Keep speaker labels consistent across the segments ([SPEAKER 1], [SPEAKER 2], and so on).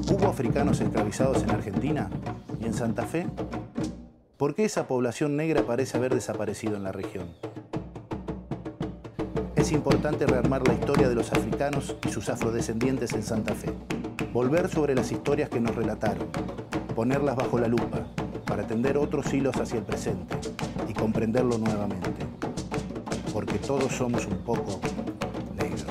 [SPEAKER 1] ¿Hubo africanos esclavizados en Argentina y en Santa Fe? ¿Por qué esa población negra parece haber desaparecido en la región? Es importante rearmar la historia de los africanos y sus afrodescendientes en Santa Fe. Volver sobre las historias que nos relataron, ponerlas bajo la lupa, para tender otros hilos hacia el presente y comprenderlo nuevamente. Porque todos somos un poco negros.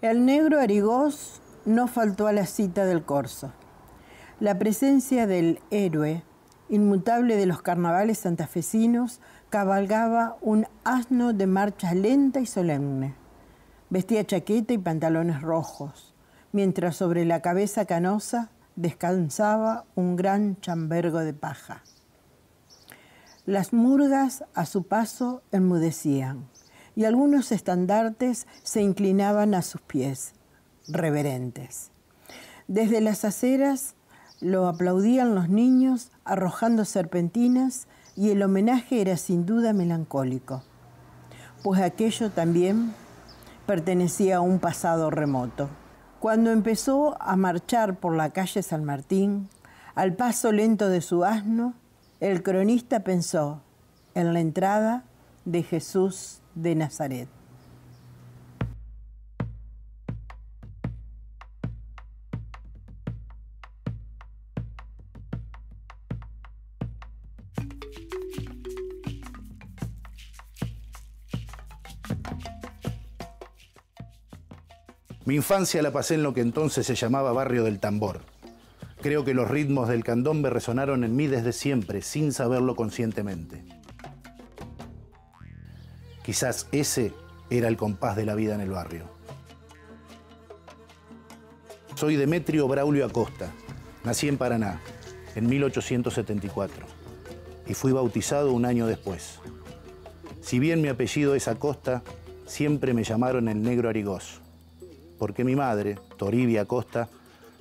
[SPEAKER 2] El negro Arigós no faltó a la cita del corso. La presencia del héroe, inmutable de los carnavales santafesinos, cabalgaba un asno de marcha lenta y solemne. Vestía chaqueta y pantalones rojos, mientras sobre la cabeza canosa descansaba un gran chambergo de paja. Las murgas a su paso enmudecían, y algunos estandartes se inclinaban a sus pies, reverentes. Desde las aceras lo aplaudían los niños arrojando serpentinas y el homenaje era sin duda melancólico, pues aquello también pertenecía a un pasado remoto. Cuando empezó a marchar por la calle San Martín, al paso lento de su asno, el cronista pensó en la entrada de Jesús de Nazaret.
[SPEAKER 1] Mi infancia la pasé en lo que entonces se llamaba Barrio del Tambor. Creo que los ritmos del candombe resonaron en mí desde siempre, sin saberlo conscientemente. Quizás ese era el compás de la vida en el barrio. Soy Demetrio Braulio Acosta. Nací en Paraná, en 1874, y fui bautizado un año después. Si bien mi apellido es Acosta, siempre me llamaron el negro Arigós, porque mi madre, Toribia Acosta,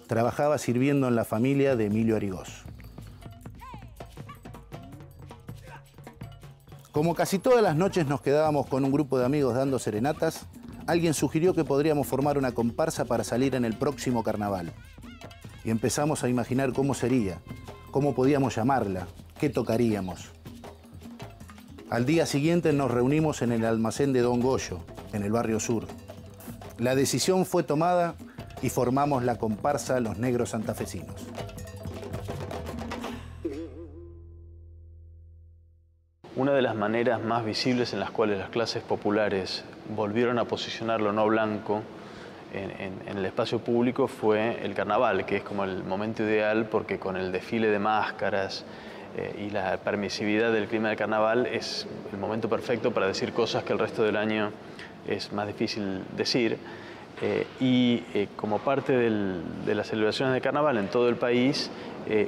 [SPEAKER 1] trabajaba sirviendo en la familia de Emilio Arigós. Como casi todas las noches nos quedábamos con un grupo de amigos dando serenatas, alguien sugirió que podríamos formar una comparsa para salir en el próximo carnaval. Y empezamos a imaginar cómo sería, cómo podíamos llamarla, qué tocaríamos. Al día siguiente nos reunimos en el almacén de Don Goyo, en el barrio sur. La decisión fue tomada y formamos la comparsa Los Negros Santafesinos.
[SPEAKER 3] Una de las maneras más visibles en las cuales las clases populares volvieron a posicionar lo no blanco en el espacio público fue el carnaval, que es como el momento ideal porque con el desfile de máscaras y la permisividad del clima del carnaval es el momento perfecto para decir cosas que el resto del año es más difícil decir. Como parte de las celebraciones de carnaval en todo el país,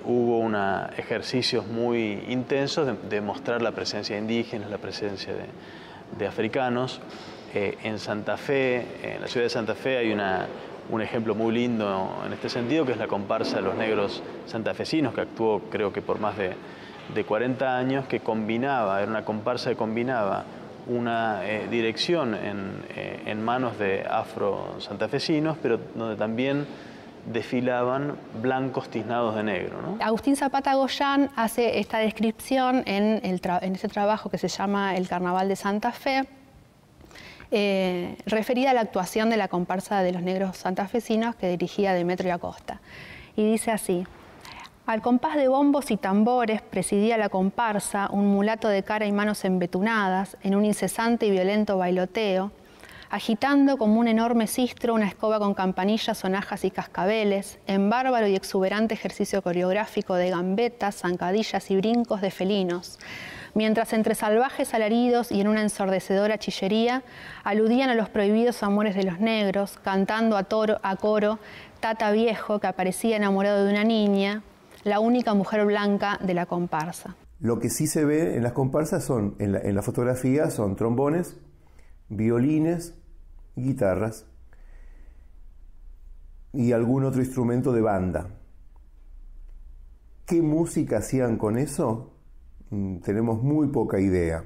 [SPEAKER 3] hubo ejercicios muy intensos de mostrar la presencia de indígenas, la presencia de africanos. En Santa Fe, en la ciudad de Santa Fe, hay un ejemplo muy lindo en este sentido, que es la comparsa de los negros santafesinos, que actuó creo que por más de 40 años, que combinaba, era una comparsa que combinaba una dirección en manos de afro-santafesinos, pero donde también desfilaban blancos tiznados de negro, ¿no?
[SPEAKER 4] Agustín Zapata Goyán hace esta descripción en este trabajo que se llama El Carnaval de Santa Fe, referida a la actuación de la comparsa de los negros santafesinos que dirigía Demetrio Acosta. Y dice así: al compás de bombos y tambores presidía la comparsa un mulato de cara y manos embetunadas en un incesante y violento bailoteo, agitando como un enorme sistro una escoba con campanillas, sonajas y cascabeles, en bárbaro y exuberante ejercicio coreográfico de gambetas, zancadillas y brincos de felinos, mientras entre salvajes alaridos y en una ensordecedora chillería aludían a los prohibidos amores de los negros, cantando a coro Tata Viejo, que aparecía enamorado de una niña, la única mujer blanca de la comparsa.
[SPEAKER 5] Lo que sí se ve en las comparsas son, en la fotografía, son trombones, violines, guitarras y algún otro instrumento de banda. ¿Qué música hacían con eso? Tenemos muy poca idea.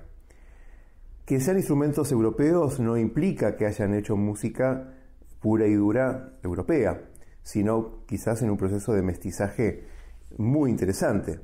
[SPEAKER 5] Que sean instrumentos europeos no implica que hayan hecho música pura y dura europea, sino quizás en un proceso de mestizaje muy interesante.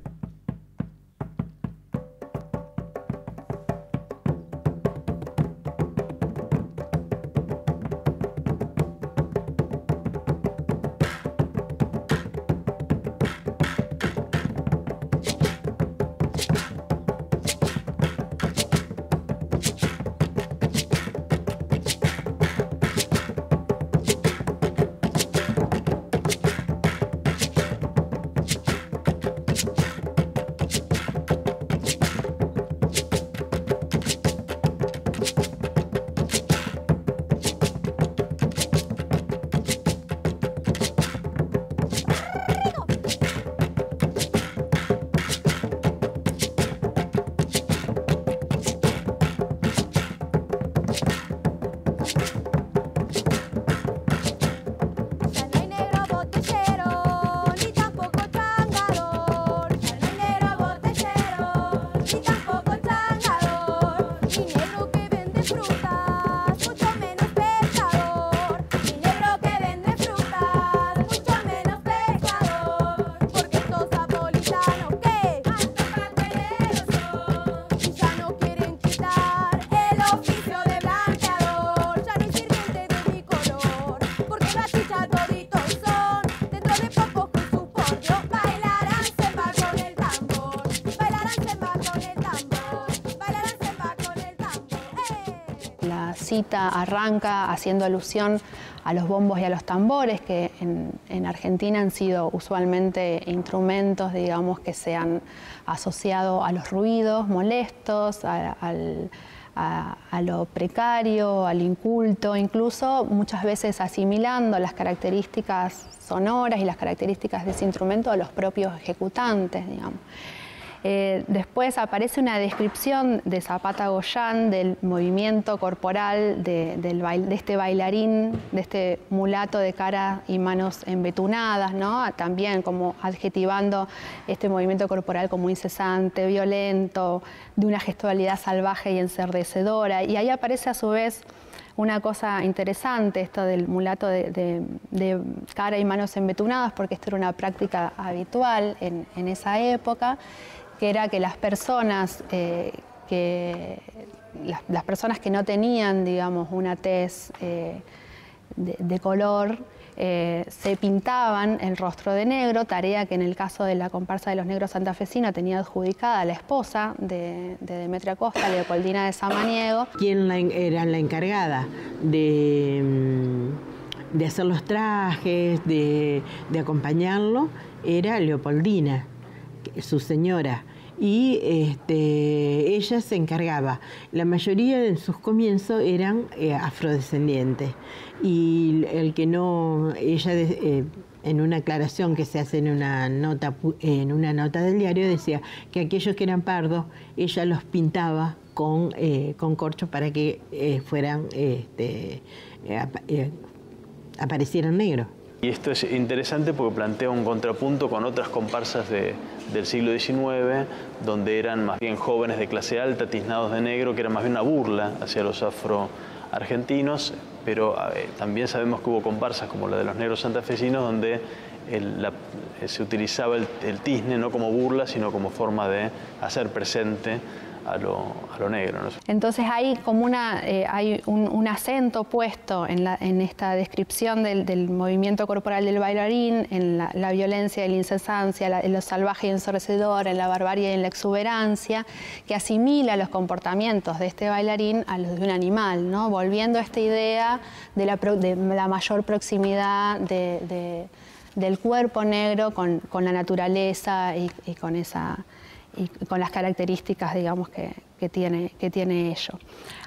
[SPEAKER 4] cita arranca haciendo alusión a los bombos y a los tambores, que en Argentina han sido usualmente instrumentos, digamos, que se han asociado a los ruidos molestos, a lo precario, al inculto, incluso muchas veces asimilando las características sonoras y las características de ese instrumento a los propios ejecutantes, digamos. Después aparece una descripción de Zapata Goyán del movimiento corporal de este bailarín, de este mulato de cara y manos embetunadas, ¿no? También como adjetivando este movimiento corporal como incesante, violento, de una gestualidad salvaje y ensordecedora. Y ahí aparece a su vez una cosa interesante, esto del mulato de cara y manos embetunadas, porque esto era una práctica habitual en esa época, que era que las personas que no tenían, digamos, una tez de color, se pintaban el rostro de negro, tarea que en el caso de la comparsa de los negros santafesinos tenía adjudicada la esposa de Demetrio Acosta, Leopoldina de Samaniego.
[SPEAKER 2] ¿Quién era la encargada de hacer los trajes, de acompañarlo? Era Leopoldina, su señora, y ella se encargaba. La mayoría en sus comienzos eran afrodescendientes, y el que no, ella en una aclaración que se hace en una nota del diario decía que aquellos que eran pardos ella los pintaba con corcho para que fueran aparecieran negros.
[SPEAKER 3] Y esto es interesante porque plantea un contrapunto con otras comparsas del siglo XIX, donde eran más bien jóvenes de clase alta, tiznados de negro, que era más bien una burla hacia los argentinos, pero también sabemos que hubo comparsas como la de los negros santafesinos, donde se utilizaba el tizne no como burla, sino como forma de hacer presente a lo negro, ¿no?
[SPEAKER 4] Entonces hay como hay un acento puesto en esta descripción del movimiento corporal del bailarín, en la violencia y la incesancia, en lo salvaje y ensordecedor, en la barbarie y en la exuberancia, que asimila los comportamientos de este bailarín a los de un animal, ¿no? Volviendo a esta idea de la mayor proximidad del cuerpo negro con la naturaleza y con las características, digamos, que tiene ello.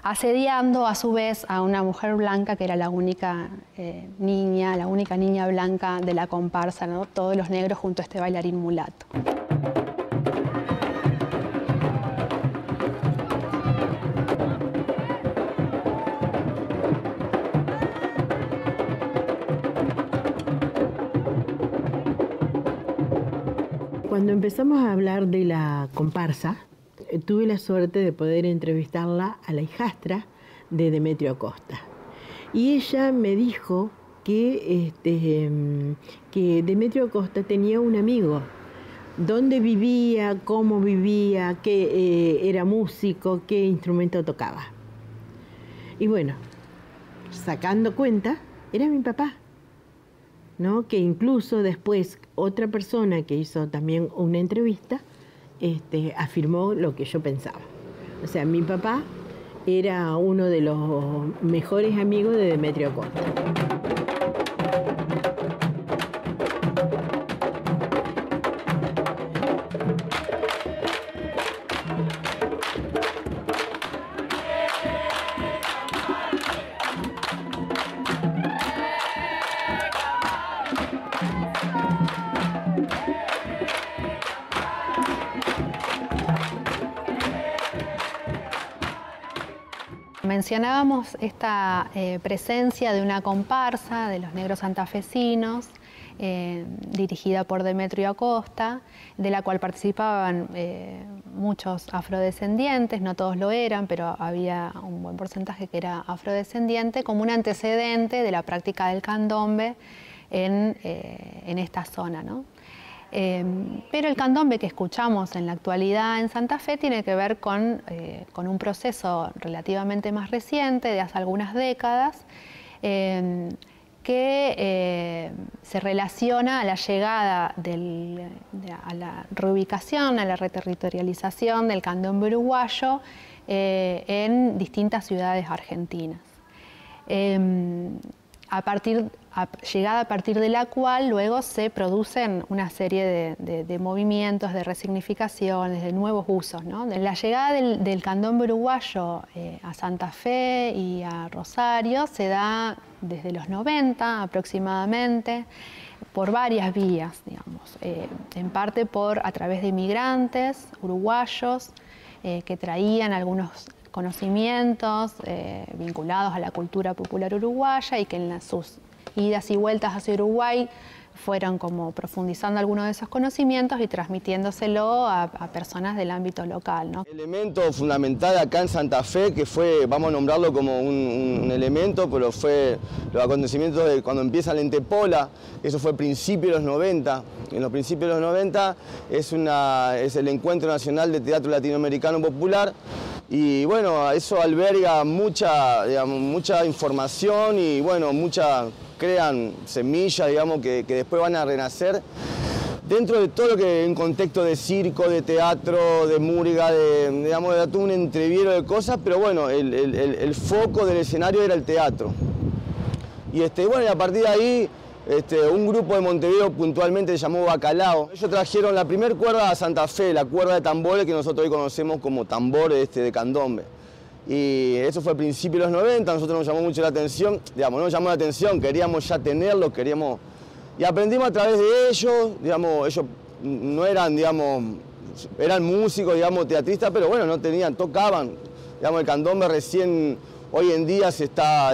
[SPEAKER 4] Asediando, a su vez, a una mujer blanca que era la única niña blanca de la comparsa, ¿no? Todos los negros junto a este bailarín mulato.
[SPEAKER 2] Cuando empezamos a hablar de la comparsa, tuve la suerte de poder entrevistarla a la hijastra de Demetrio Acosta. Y ella me dijo que Demetrio Acosta tenía un amigo, dónde vivía, cómo vivía, qué era músico, qué instrumento tocaba. Y bueno, sacando cuenta, era mi papá, ¿no? Que incluso después otra persona que hizo también una entrevista afirmó lo que yo pensaba. O sea, mi papá era uno de los mejores amigos de Demetrio Acosta.
[SPEAKER 4] Mencionábamos esta presencia de una comparsa de los negros santafesinos, dirigida por Demetrio Acosta, de la cual participaban muchos afrodescendientes, no todos lo eran, pero había un buen porcentaje que era afrodescendiente, como un antecedente de la práctica del candombe en esta zona, ¿no? Pero el candombe que escuchamos en la actualidad en Santa Fe tiene que ver con un proceso relativamente más reciente, de hace algunas décadas, que se relaciona a la llegada, a la reubicación, a la reterritorialización del candombe uruguayo en distintas ciudades argentinas. Llegada a partir de la cual luego se producen una serie de movimientos, de resignificaciones, de nuevos usos, ¿no? La llegada del candombe uruguayo a Santa Fe y a Rosario se da desde los 90 aproximadamente, por varias vías, digamos. En parte a través de inmigrantes uruguayos que traían algunos conocimientos vinculados a la cultura popular uruguaya y que en sus idas y vueltas hacia Uruguay fueron como profundizando algunos de esos conocimientos y transmitiéndoselo a personas del ámbito local, ¿no?
[SPEAKER 6] Elemento fundamental acá en Santa Fe, que fue, vamos a nombrarlo como un elemento, pero fue los acontecimientos de cuando empieza la Entepola, eso fue a principios de los 90. En los principios de los 90 es el Encuentro Nacional de Teatro Latinoamericano Popular. Y bueno, eso alberga mucha información y bueno, crean semillas, digamos, que después van a renacer dentro de todo lo que en contexto de circo, de teatro, de murga, de todo un entreviero de cosas, pero bueno, el foco del escenario era el teatro. Y bueno, y a partir de ahí, un grupo de Montevideo puntualmente se llamó Bacalao. Ellos trajeron la primer cuerda a Santa Fe, la cuerda de tambores que nosotros hoy conocemos como tambor de candombe. Y eso fue a principios de los 90, a nosotros nos llamó mucho la atención, no nos llamó la atención, queríamos ya tenerlo, y aprendimos a través de ellos, ellos no eran, eran músicos, teatristas, pero bueno, no tenían, tocaban, el candombe recién hoy en día se está,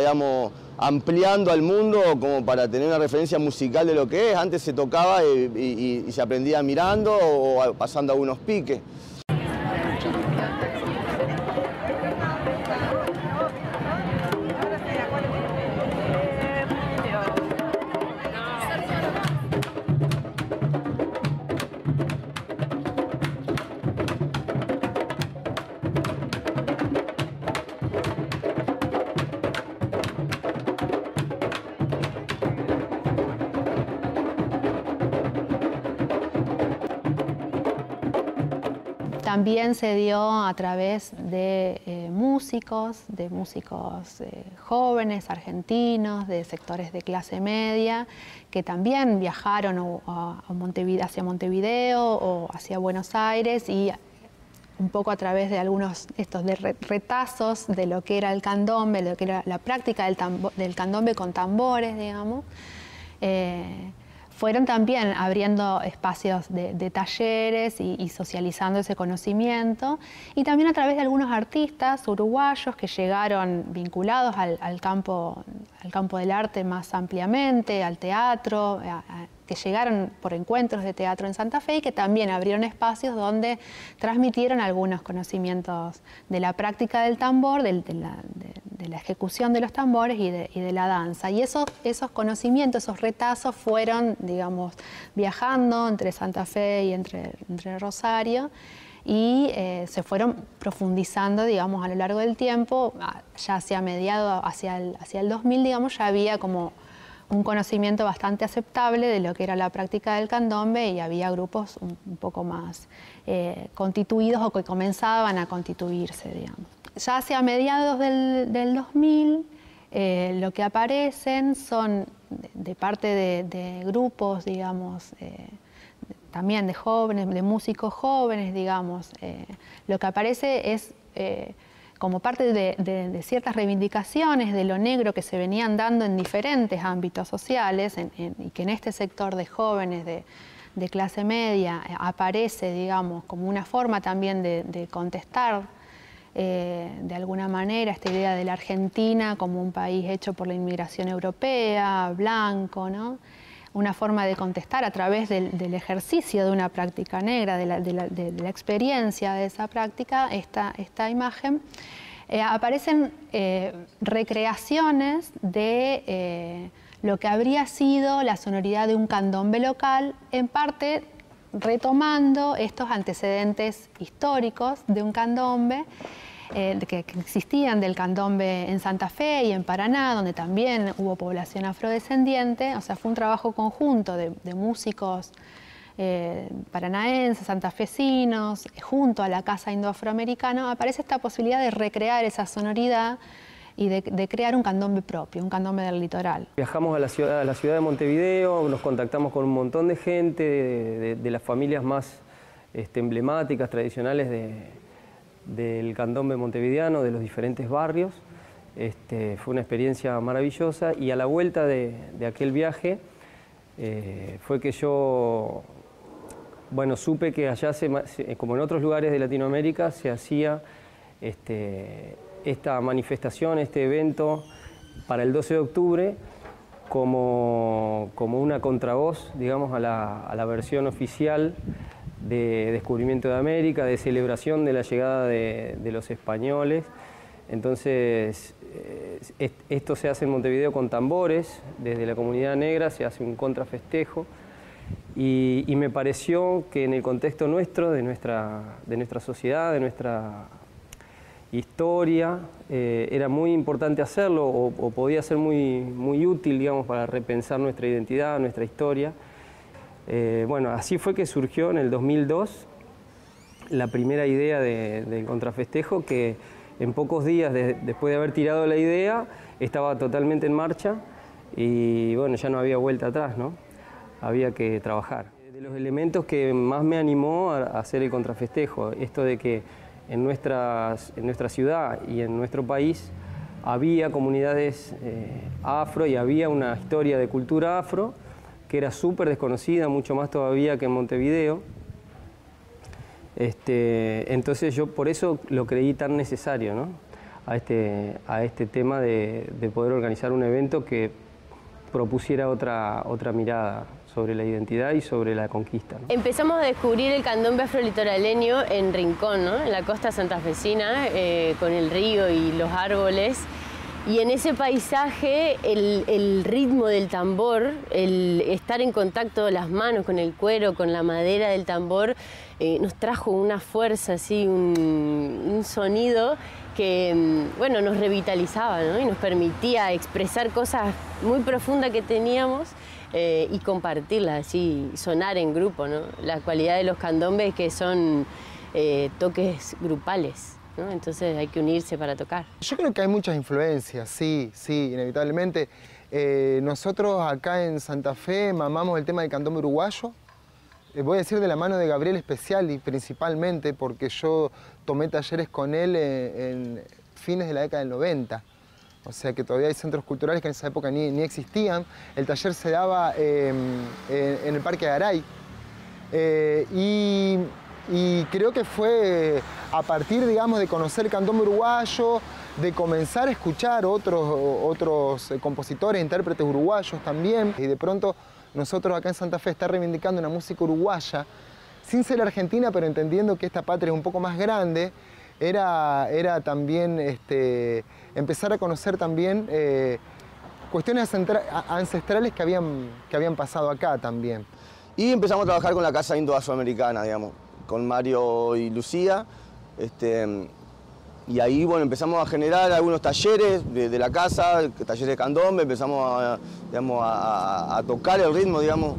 [SPEAKER 6] ampliando al mundo como para tener una referencia musical de lo que es. Antes se tocaba y se aprendía mirando o pasando algunos piques.
[SPEAKER 4] también se dio a través de músicos jóvenes, argentinos, de sectores de clase media, que también viajaron hacia Montevideo o hacia Buenos Aires, y un poco a través de algunos retazos de lo que era el candombe, de lo que era la práctica del candombe con tambores, digamos, fueron también abriendo espacios de talleres y socializando ese conocimiento, y también a través de algunos artistas uruguayos que llegaron vinculados al campo del arte más ampliamente, al teatro, que llegaron por encuentros de teatro en Santa Fe y que también abrieron espacios donde transmitieron algunos conocimientos de la práctica del tambor, de la ejecución de los tambores y de la danza. Y esos conocimientos, esos retazos fueron, digamos, viajando entre Santa Fe y entre Rosario, y se fueron profundizando, digamos, a lo largo del tiempo. Ya hacia hacia el 2000, digamos, ya había como un conocimiento bastante aceptable de lo que era la práctica del candombe, y había grupos un poco más constituidos o que comenzaban a constituirse, digamos. Ya hacia mediados del 2000, lo que aparecen son, de parte de grupos, digamos, también de jóvenes, de músicos jóvenes, digamos, lo que aparece es como parte de ciertas reivindicaciones de lo negro que se venían dando en diferentes ámbitos sociales, y que en este sector de jóvenes de clase media aparece, digamos, como una forma también de contestar de alguna manera esta idea de la Argentina como un país hecho por la inmigración europea, blanco, ¿no? Una forma de contestar a través del ejercicio de una práctica negra, de la experiencia de esa práctica, esta imagen. Aparecen recreaciones de lo que habría sido la sonoridad de un candombe local, en parte retomando estos antecedentes históricos de un candombe, que existían del candombe en Santa Fe y en Paraná, donde también hubo población afrodescendiente. O sea, fue un trabajo conjunto de músicos paranaenses, santafesinos, junto a la Casa Indo-Afroamericana. Aparece esta posibilidad de recrear esa sonoridad y de crear un candombe propio, un candombe del litoral.
[SPEAKER 7] Viajamos a la ciudad de Montevideo, nos contactamos con un montón de gente, de las familias más emblemáticas, tradicionales del candombe montevideano, de los diferentes barrios. Fue una experiencia maravillosa, y a la vuelta de aquel viaje fue que yo, bueno, supe que allá, como en otros lugares de Latinoamérica, se hacía esta manifestación, este evento para el 12 de octubre como una contravoz, digamos, a la versión oficial de descubrimiento de América, de celebración de la llegada de los españoles. Entonces, esto se hace en Montevideo con tambores, desde la comunidad negra se hace un contrafestejo, y me pareció que en el contexto nuestro, de nuestra sociedad, de nuestra historia, era muy importante hacerlo, o podía ser muy útil, digamos, para repensar nuestra identidad, nuestra historia. Bueno, así fue que surgió en el 2002 la primera idea del contrafestejo, que en pocos días después de haber tirado la idea estaba totalmente en marcha, y bueno, ya no había vuelta atrás, ¿no? Había que trabajar. De los elementos que más me animó a hacer el contrafestejo, esto de que en nuestra ciudad y en nuestro país había comunidades afro, y había una historia de cultura afro que era súper desconocida, mucho más todavía que en Montevideo. Entonces yo por eso lo creí tan necesario, ¿no? a este tema de poder organizar un evento que propusiera otra mirada sobre la identidad y sobre la conquista, ¿no?
[SPEAKER 8] Empezamos a descubrir el candombe afrolitoraleño en Rincón, ¿no? En la costa santafesina, con el río y los árboles. Y en ese paisaje, el ritmo del tambor, el estar en contacto de las manos con el cuero, con la madera del tambor, nos trajo una fuerza, así, un sonido que, bueno, nos revitalizaba, ¿no? Y nos permitía expresar cosas muy profundas que teníamos y compartirlas, así, sonar en grupo, ¿no? La cualidad de los candombes, que son toques grupales, ¿no? Entonces hay que unirse para tocar.
[SPEAKER 9] Yo creo que hay muchas influencias, sí, inevitablemente. Nosotros acá en Santa Fe mamamos el tema del candombe uruguayo. Voy a decir de la mano de Gabriel Speciali principalmente, porque yo tomé talleres con él en fines de la década del 90. O sea que todavía hay centros culturales que en esa época ni existían. El taller se daba en el Parque de Aray. Y creo que fue a partir, digamos, de conocer el candombe uruguayo, de comenzar a escuchar otros compositores, intérpretes uruguayos también. Y de pronto nosotros acá en Santa Fe estar reivindicando una música uruguaya, sin ser argentina, pero entendiendo que esta patria es un poco más grande, era también empezar a conocer también cuestiones ancestrales que habían pasado acá también.
[SPEAKER 6] Y empezamos a trabajar con la Casa Indo-Afroamericana, digamos, con Mario y Lucía. Y ahí, bueno, empezamos a generar algunos talleres de la casa, talleres de candombe, empezamos a tocar el ritmo, digamos.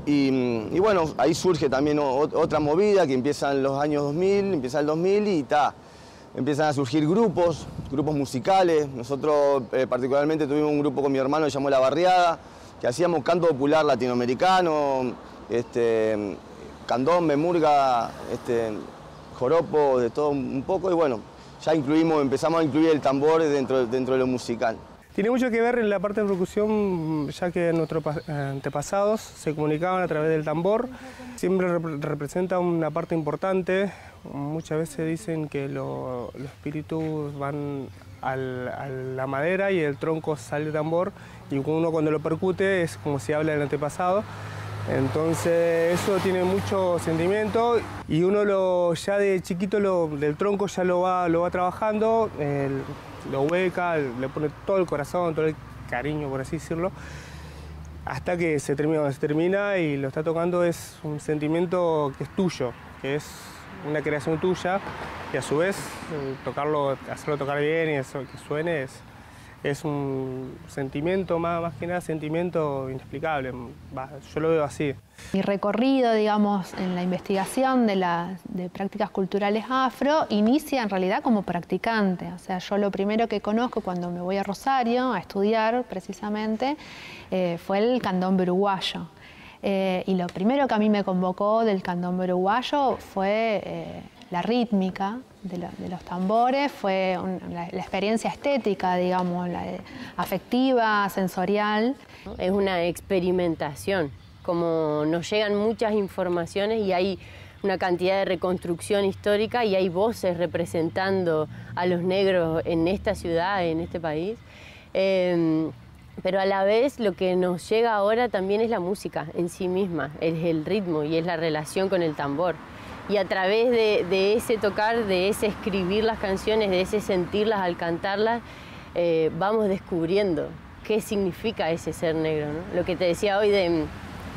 [SPEAKER 6] Y bueno, ahí surge también otra movida que empieza en los años 2000, empieza el 2000 y empiezan a surgir grupos musicales. Nosotros particularmente tuvimos un grupo con mi hermano que se llamó La Barriada, que hacíamos canto popular latinoamericano, candombe, murga, joropo, de todo un poco, y bueno, ya empezamos a incluir el tambor dentro de lo musical.
[SPEAKER 10] Tiene mucho que ver en la parte de percusión, ya que nuestros antepasados se comunicaban a través del tambor. Siempre representa una parte importante. Muchas veces dicen que los espíritus van a la madera y el tronco sale del tambor, y uno cuando lo percute es como si habla del antepasado. Entonces eso tiene mucho sentimiento y uno ya de chiquito del tronco ya lo va trabajando, lo hueca, le pone todo el corazón, todo el cariño, por así decirlo, hasta que se termina y lo está tocando. Es un sentimiento que es tuyo, que es una creación tuya, y a su vez hacerlo tocar bien y eso, que suene es un sentimiento, más que nada sentimiento inexplicable. Yo lo veo así.
[SPEAKER 4] Mi recorrido, digamos, en la investigación de prácticas culturales afro inicia en realidad como practicante. O sea, yo lo primero que conozco cuando me voy a Rosario a estudiar precisamente fue el candombe uruguayo. Y lo primero que a mí me convocó del candombe uruguayo fue la rítmica de los tambores, fue la experiencia estética, digamos, afectiva, sensorial.
[SPEAKER 8] Es una experimentación, como nos llegan muchas informaciones y hay una cantidad de reconstrucción histórica y hay voces representando a los negros en esta ciudad, en este país. Pero a la vez lo que nos llega ahora también es la música en sí misma, es el ritmo y es la relación con el tambor. Y a través de ese tocar, de ese escribir las canciones, de ese sentirlas al cantarlas, vamos descubriendo qué significa ese ser negro, ¿no? Lo que te decía hoy de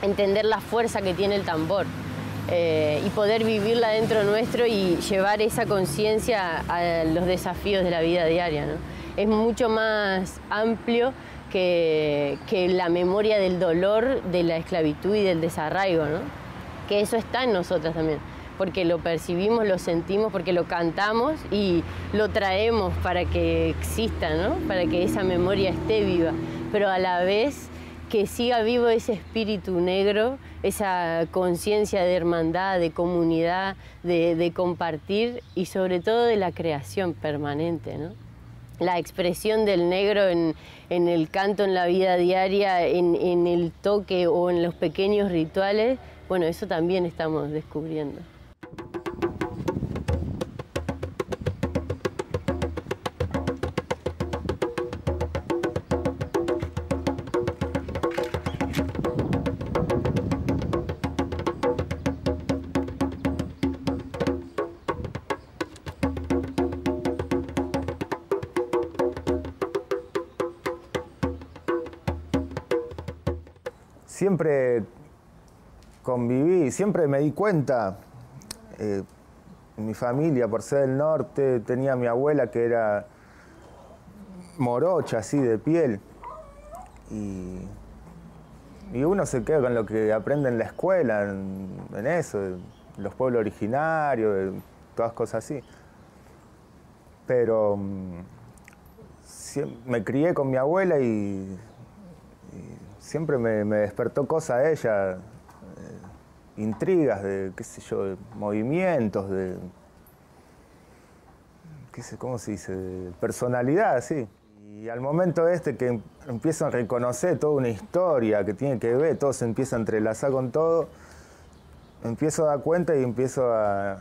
[SPEAKER 8] entender la fuerza que tiene el tambor y poder vivirla dentro nuestro y llevar esa conciencia a los desafíos de la vida diaria, ¿no? Es mucho más amplio que la memoria del dolor, de la esclavitud y del desarraigo, ¿no? Que eso está en nosotras también, porque lo percibimos, lo sentimos, porque lo cantamos y lo traemos para que exista, ¿no? Para que esa memoria esté viva, pero a la vez que siga vivo ese espíritu negro, esa conciencia de hermandad, de comunidad, de compartir y sobre todo de la creación permanente, ¿no? La expresión del negro en el canto, en la vida diaria, en el toque o en los pequeños rituales, bueno, eso también estamos descubriendo.
[SPEAKER 11] Siempre conviví, siempre me di cuenta, en mi familia, por ser del norte, tenía a mi abuela que era morocha, así, de piel. Y uno se queda con lo que aprende en la escuela, en eso, los pueblos originarios, de todas cosas así. Pero me crié con mi abuela y siempre me despertó cosas de ella, intrigas de, qué sé yo, de movimientos, de, qué sé, ¿cómo se dice?, de personalidad, sí. Y al momento que empiezo a reconocer toda una historia que tiene que ver, todo se empieza a entrelazar con todo, empiezo a dar cuenta y empiezo a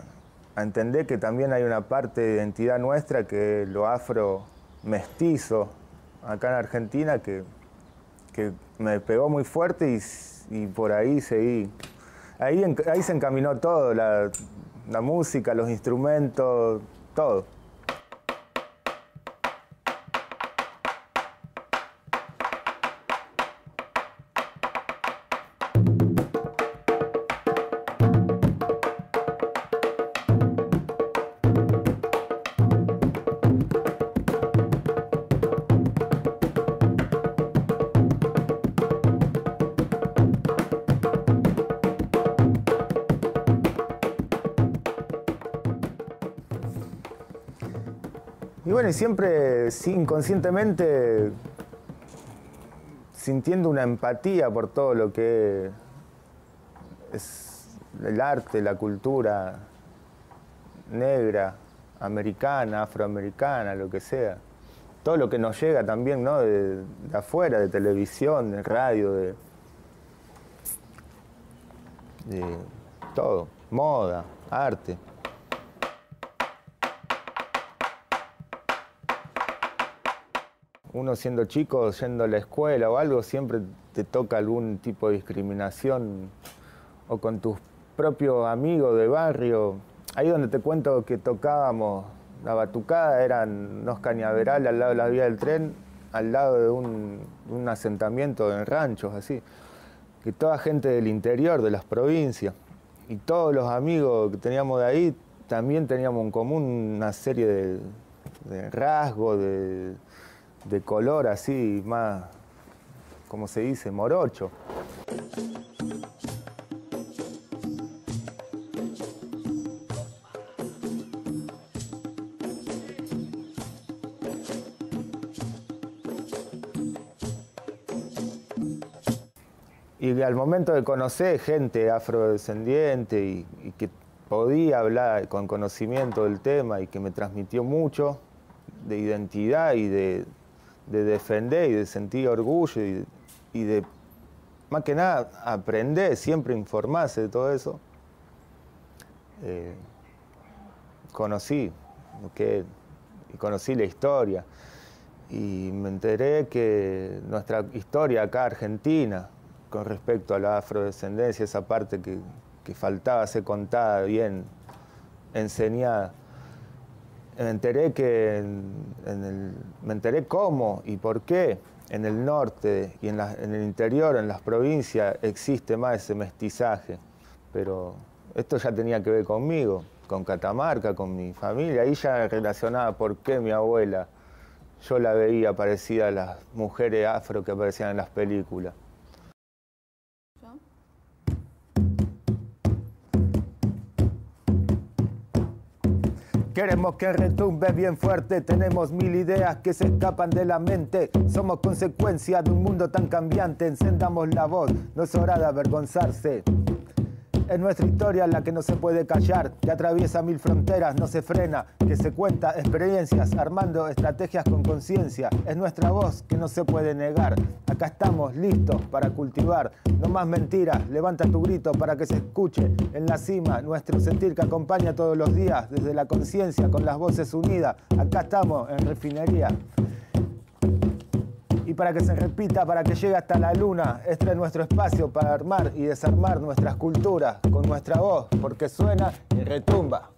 [SPEAKER 11] entender que también hay una parte de identidad nuestra, que es lo afro mestizo, acá en Argentina, que me pegó muy fuerte y por ahí seguí. Ahí se encaminó todo, la música, los instrumentos, todo. Y bueno, y siempre inconscientemente sintiendo una empatía por todo lo que es el arte, la cultura negra, americana, afroamericana, lo que sea. Todo lo que nos llega también, ¿no?, de afuera, de televisión, de radio, de todo, moda, arte. Uno siendo chico, yendo a la escuela o algo, siempre te toca algún tipo de discriminación, o con tus propios amigos de barrio. Ahí donde te cuento que tocábamos la batucada, eran unos cañaverales al lado de la vía del tren, al lado de un asentamiento en ranchos, así. Que toda gente del interior, de las provincias, y todos los amigos que teníamos de ahí, también teníamos en común una serie de rasgos, de color así, más, como se dice, morocho. Y al momento de conocer gente afrodescendiente y que podía hablar con conocimiento del tema y que me transmitió mucho de identidad y de defender y de sentir orgullo y de, más que nada, aprender, siempre informarse de todo eso, conocí la historia y me enteré que nuestra historia acá argentina, con respecto a la afrodescendencia, esa parte que faltaba ser contada, bien enseñada, me enteré me enteré cómo y por qué en el norte y en el interior, en las provincias, existe más ese mestizaje. Pero esto ya tenía que ver conmigo, con Catamarca, con mi familia. Ahí ya relacionaba por qué mi abuela, yo la veía parecida a las mujeres afro que aparecían en las películas. Queremos que retumbe bien fuerte, tenemos 1000 ideas que se escapan de la mente. Somos consecuencia de un mundo tan cambiante, encendamos la voz, no es hora de avergonzarse. Es nuestra historia la que no se puede callar, que atraviesa 1000 fronteras, no se frena, que se cuenta experiencias, armando estrategias con conciencia. Es nuestra voz que no se puede negar, acá estamos listos para cultivar. No más mentiras, levanta tu grito para que se escuche en la cima. Nuestro sentir que acompaña todos los días, desde la conciencia, con las voces unidas. Acá estamos en Refinería. Y para que se repita, para que llegue hasta la luna, este es nuestro espacio para armar y desarmar nuestras culturas con nuestra voz, porque suena y retumba.